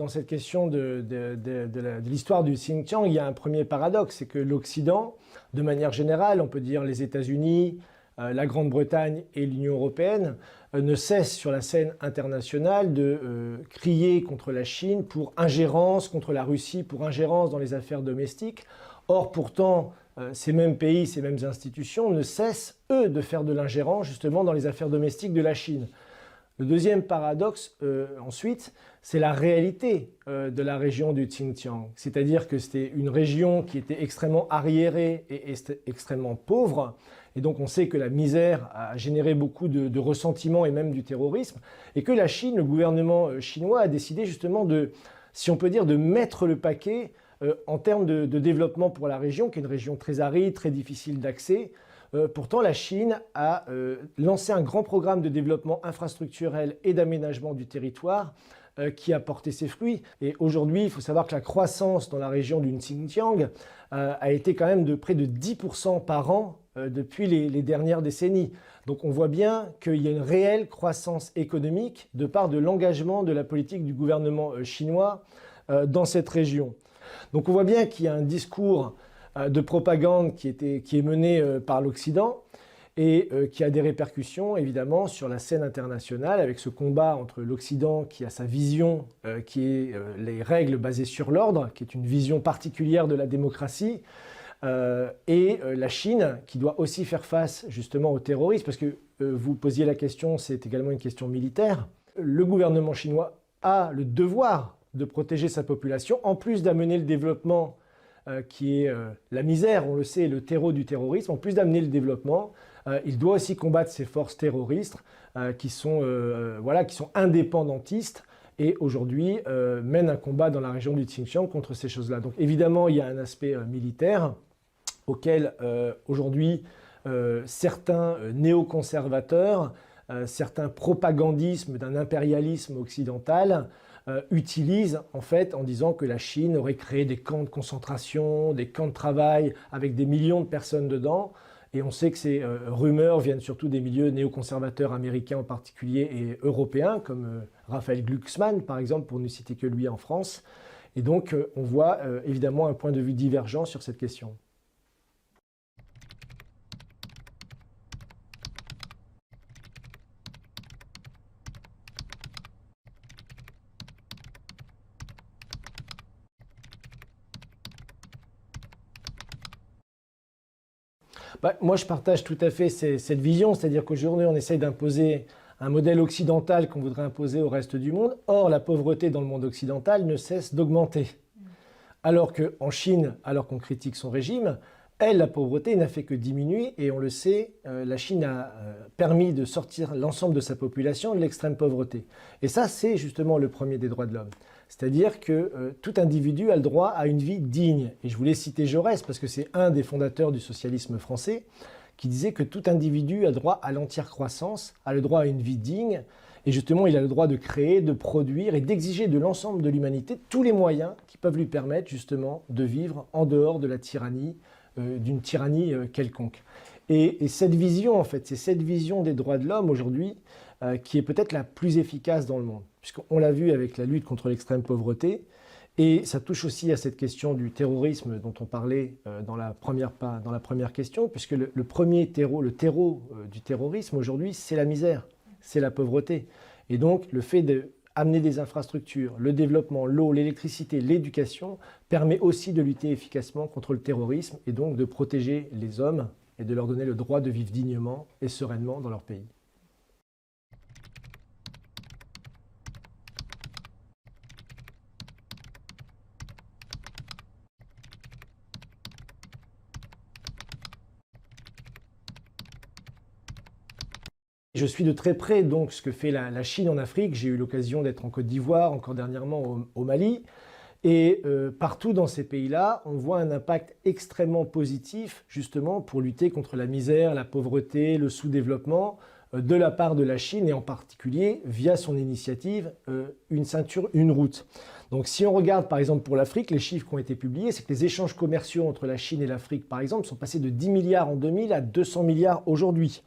dans cette question de l'histoire du Xinjiang, il y a un premier paradoxe, c'est que l'Occident, de manière générale, on peut dire les États-Unis, la Grande-Bretagne et l'Union européenne, ne cessent sur la scène internationale de crier contre la Chine pour ingérence, contre la Russie pour ingérence dans les affaires domestiques. Or, pourtant, ces mêmes pays, ces mêmes institutions ne cessent, eux, de faire de l'ingérence justement dans les affaires domestiques de la Chine. Le deuxième paradoxe, ensuite, c'est la réalité de la région du Xinjiang. C'est-à-dire que c'était une région qui était extrêmement arriérée et extrêmement pauvre. Et donc on sait que la misère a généré beaucoup de ressentiment et même du terrorisme. Et que la Chine, le gouvernement chinois a décidé justement de, si on peut dire, de mettre le paquet en termes de développement pour la région, qui est une région très aride, très difficile d'accès. Pourtant, la Chine a lancé un grand programme de développement infrastructurel et d'aménagement du territoire qui a porté ses fruits. Et aujourd'hui, il faut savoir que la croissance dans la région du Xinjiang a été quand même de près de 10% par an depuis les dernières décennies. Donc on voit bien qu'il y a une réelle croissance économique de par de l'engagement de la politique du gouvernement chinois dans cette région. Donc on voit bien qu'il y a un discours de propagande qui est menée par l'Occident et qui a des répercussions évidemment sur la scène internationale avec ce combat entre l'Occident qui a sa vision qui est les règles basées sur l'ordre, qui est une vision particulière de la démocratie, et la Chine qui doit aussi faire face justement au terrorisme, parce que vous posiez la question, c'est également une question militaire. Le gouvernement chinois a le devoir de protéger sa population, en plus d'amener le développement qui est la misère, on le sait, le terreau du terrorisme. En plus d'amener le développement, il doit aussi combattre ces forces terroristes qui sont indépendantistes et aujourd'hui mènent un combat dans la région du Xinjiang contre ces choses-là. Donc évidemment, il y a un aspect militaire auquel aujourd'hui certains néoconservateurs, certains propagandismes d'un impérialisme occidental utilisent en fait en disant que la Chine aurait créé des camps de concentration, des camps de travail avec des millions de personnes dedans. Et on sait que ces rumeurs viennent surtout des milieux néoconservateurs américains en particulier et européens, comme Raphaël Glucksmann par exemple, pour ne citer que lui en France. Et donc on voit évidemment un point de vue divergent sur cette question. Moi, je partage tout à fait cette vision, c'est-à-dire qu'aujourd'hui, on essaye d'imposer un modèle occidental qu'on voudrait imposer au reste du monde. Or, la pauvreté dans le monde occidental ne cesse d'augmenter. Alors qu'en Chine, alors qu'on critique son régime, elle, la pauvreté n'a fait que diminuer. Et on le sait, la Chine a permis de sortir l'ensemble de sa population de l'extrême pauvreté. Et ça, c'est justement le premier des droits de l'homme. C'est-à-dire que tout individu a le droit à une vie digne. Et je voulais citer Jaurès, parce que c'est un des fondateurs du socialisme français, qui disait que tout individu a droit à l'entière croissance, a le droit à une vie digne, et justement il a le droit de créer, de produire et d'exiger de l'ensemble de l'humanité tous les moyens qui peuvent lui permettre justement de vivre en dehors de la tyrannie, d'une tyrannie quelconque. Et cette vision, en fait, c'est cette vision des droits de l'homme aujourd'hui qui est peut-être la plus efficace dans le monde, puisqu'on l'a vu avec la lutte contre l'extrême pauvreté, et ça touche aussi à cette question du terrorisme dont on parlait dans la première question, puisque le terreau du terrorisme aujourd'hui, c'est la misère, c'est la pauvreté. Et donc le fait d'amener des infrastructures, le développement, l'eau, l'électricité, l'éducation, permet aussi de lutter efficacement contre le terrorisme et donc de protéger les hommes et de leur donner le droit de vivre dignement et sereinement dans leur pays. Je suis de très près donc ce que fait la Chine en Afrique. J'ai eu l'occasion d'être en Côte d'Ivoire, encore dernièrement au Mali. Et partout dans ces pays-là, on voit un impact extrêmement positif justement pour lutter contre la misère, la pauvreté, le sous-développement de la part de la Chine et en particulier via son initiative Une ceinture, une route. Donc si on regarde par exemple pour l'Afrique, les chiffres qui ont été publiés, c'est que les échanges commerciaux entre la Chine et l'Afrique par exemple sont passés de 10 milliards en 2000 à 200 milliards aujourd'hui.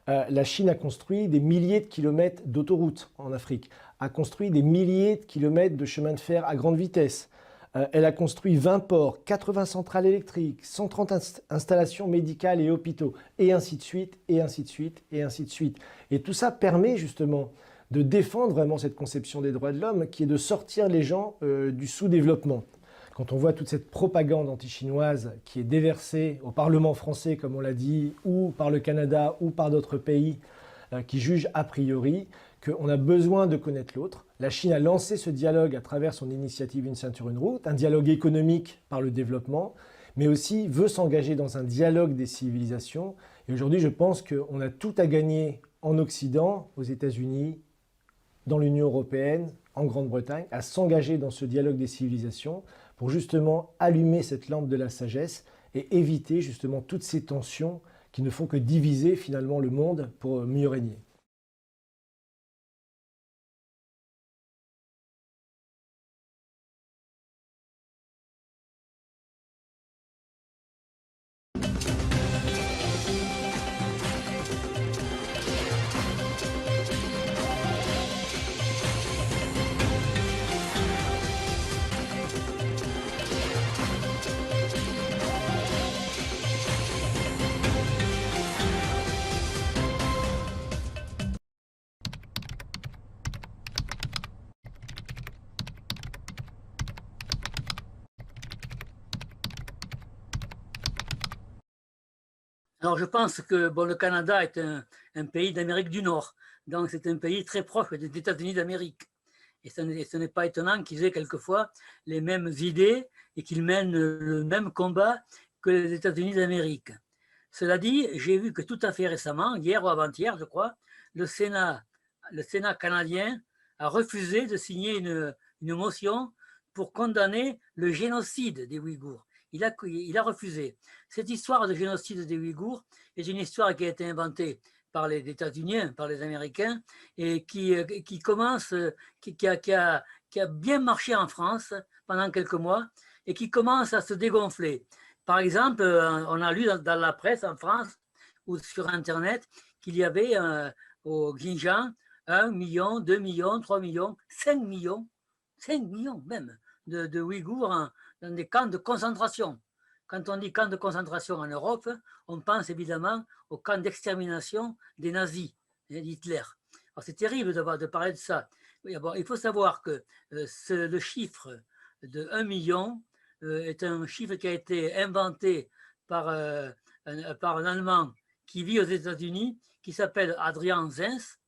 La Chine a construit des milliers de kilomètres d'autoroutes en Afrique, a construit des milliers de kilomètres de chemins de fer à grande vitesse. Elle a construit 20 ports, 80 centrales électriques, 130 installations médicales et hôpitaux, et ainsi de suite, et ainsi de suite, et ainsi de suite. Et tout ça permet justement de défendre vraiment cette conception des droits de l'homme qui est de sortir les gens du sous-développement. Quand on voit toute cette propagande anti-chinoise qui est déversée au Parlement français, comme on l'a dit, ou par le Canada, ou par d'autres pays qui jugent a priori qu'on a besoin de connaître l'autre. La Chine a lancé ce dialogue à travers son initiative Une ceinture, une route, un dialogue économique par le développement, mais aussi veut s'engager dans un dialogue des civilisations. Et aujourd'hui, je pense qu'on a tout à gagner en Occident, aux États-Unis, dans l'Union européenne, en Grande-Bretagne, à s'engager dans ce dialogue des civilisations pour justement allumer cette lampe de la sagesse et éviter justement toutes ces tensions qui ne font que diviser finalement le monde pour mieux régner. Alors, je pense que bon, le Canada est un pays d'Amérique du Nord. Donc, c'est un pays très proche des États-Unis d'Amérique. Et ce n'est pas étonnant qu'ils aient quelquefois les mêmes idées et qu'ils mènent le même combat que les États-Unis d'Amérique. Cela dit, j'ai vu que tout à fait récemment, hier ou avant-hier, je crois, le Sénat canadien a refusé de signer une motion pour condamner le génocide des Ouïghours. Il a refusé. Cette histoire de génocide des Ouïghours est une histoire qui a été inventée par les États-Unis, par les Américains, et qui commence, qui a bien marché en France pendant quelques mois et qui commence à se dégonfler. Par exemple, on a lu dans la presse en France ou sur Internet qu'il y avait au Xinjiang 1 million, 2 millions, 3 millions, 5 millions même de Ouïghours dans des camps de concentration. Quand on dit camp de concentration en Europe, on pense évidemment au camp d'extermination des nazis, d'Hitler. C'est terrible de parler de ça. Il faut savoir que le chiffre de 1 million est un chiffre qui a été inventé par un Allemand qui vit aux États-Unis, qui s'appelle Adrian Zenz,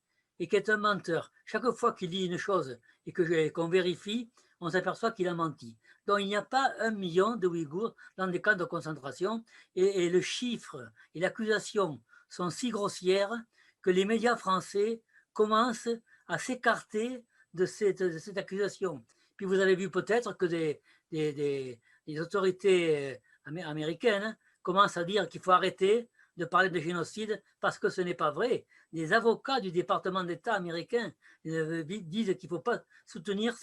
et qui est un menteur. Chaque fois qu'il dit une chose et qu'on vérifie, on s'aperçoit qu'il a menti. Donc il n'y a pas 1 million de Ouïghours dans des camps de concentration, et le chiffre et l'accusation sont si grossières que les médias français commencent à s'écarter de cette accusation. Puis vous avez vu peut-être que des autorités américaines commencent à dire qu'il faut arrêter de parler de génocide parce que ce n'est pas vrai. Les avocats du département d'État américain disent qu'il ne faut pas soutenir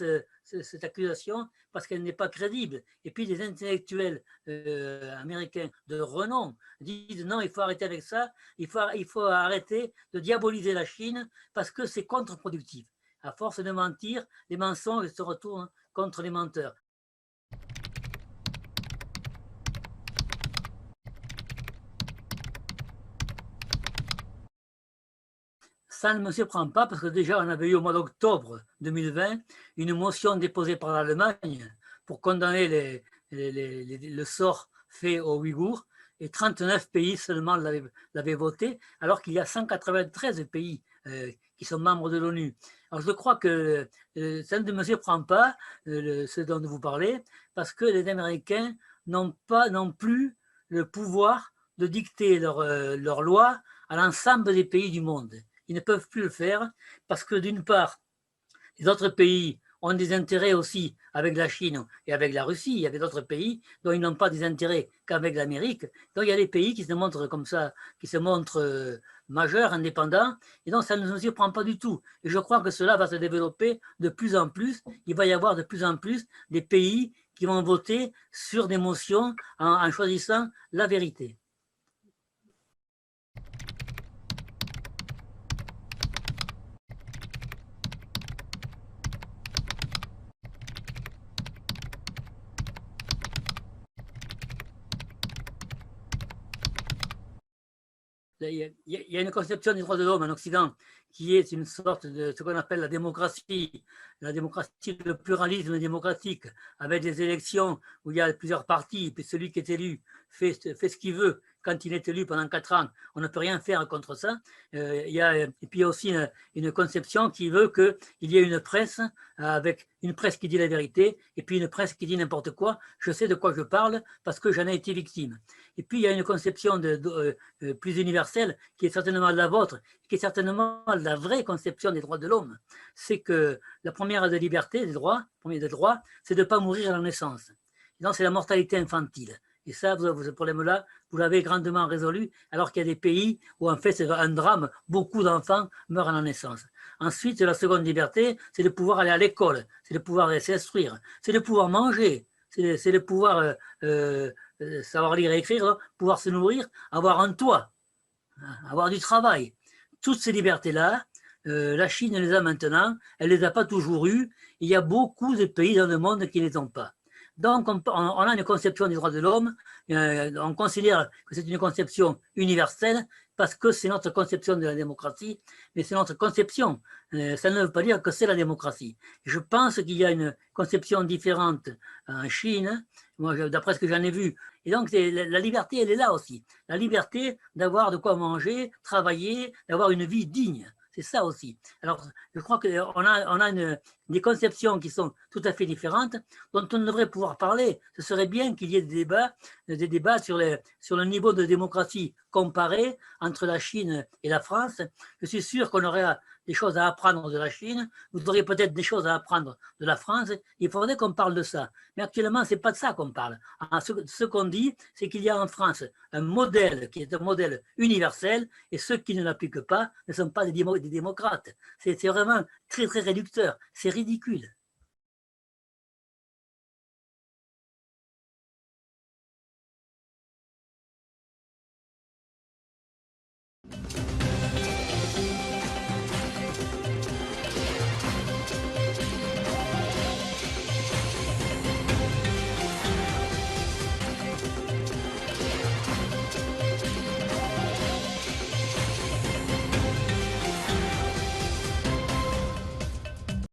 cette accusation parce qu'elle n'est pas crédible. Et puis les intellectuels américains de renom disent non, il faut arrêter avec ça, il faut arrêter de diaboliser la Chine parce que c'est contre-productif. À force de mentir, les mensonges se retournent contre les menteurs. Ça ne me surprend pas parce que déjà on avait eu au mois d'octobre 2020 une motion déposée par l'Allemagne pour condamner le sort fait aux Ouïghours, et 39 pays seulement l'avaient voté, alors qu'il y a 193 pays qui sont membres de l'ONU. Alors je crois que ça ne me surprend pas ce dont vous parlez, parce que les Américains n'ont pas non plus le pouvoir de dicter leurs lois à l'ensemble des pays du monde. Ils ne peuvent plus le faire parce que d'une part, les autres pays ont des intérêts aussi avec la Chine et avec la Russie. Il y avait d'autres pays dont ils n'ont pas des intérêts qu'avec l'Amérique. Donc il y a des pays qui se montrent comme ça, qui se montrent majeurs, indépendants, et donc ça ne nous surprend pas du tout. Et je crois que cela va se développer de plus en plus. Il va y avoir de plus en plus des pays qui vont voter sur des motions en choisissant la vérité. il y a une conception des droits de l'homme en Occident qui est une sorte de ce qu'on appelle la démocratie, le pluralisme démocratique, avec des élections où il y a plusieurs partis, puis celui qui est élu fait ce qu'il veut. Quand il est élu pendant 4 ans, on ne peut rien faire contre ça. Et puis il y a aussi une conception qui veut qu'il y ait une presse, avec une presse qui dit la vérité, et puis une presse qui dit n'importe quoi. Je sais de quoi je parle parce que j'en ai été victime. Et puis il y a une conception plus universelle qui est certainement la vôtre, qui est certainement la vraie conception des droits de l'homme. C'est que la première des libertés, des droits, c'est de ne pas mourir à la naissance. Et donc c'est la mortalité infantile. Et ça, ce problème-là, vous l'avez grandement résolu, alors qu'il y a des pays où, en fait, c'est un drame, beaucoup d'enfants meurent à la naissance. Ensuite, la seconde liberté, c'est de pouvoir aller à l'école, c'est de pouvoir s'instruire, c'est de pouvoir manger, c'est de pouvoir savoir lire et écrire, pouvoir se nourrir, avoir un toit, avoir du travail. Toutes ces libertés-là, la Chine les a maintenant, elle ne les a pas toujours eues. Il y a beaucoup de pays dans le monde qui ne les ont pas. Donc, on a une conception des droits de l'homme, on considère que c'est une conception universelle parce que c'est notre conception de la démocratie, mais c'est notre conception. Ça ne veut pas dire que c'est la démocratie. Je pense qu'il y a une conception différente en Chine, d'après ce que j'en ai vu. Et donc, la liberté, elle est là aussi. La liberté d'avoir de quoi manger, travailler, d'avoir une vie digne. C'est ça aussi. Alors, je crois qu'on a des conceptions qui sont tout à fait différentes, dont on devrait pouvoir parler. Ce serait bien qu'il y ait des débats sur le niveau de démocratie comparé entre la Chine et la France. Je suis sûr qu'on aurait des choses à apprendre de la Chine, vous auriez peut-être des choses à apprendre de la France. Il faudrait qu'on parle de ça. Mais actuellement, ce n'est pas de ça qu'on parle. Ce qu'on dit, c'est qu'il y a en France un modèle qui est un modèle universel, et ceux qui ne l'appliquent pas ne sont pas des démocrates. C'est vraiment très, très réducteur. C'est ridicule.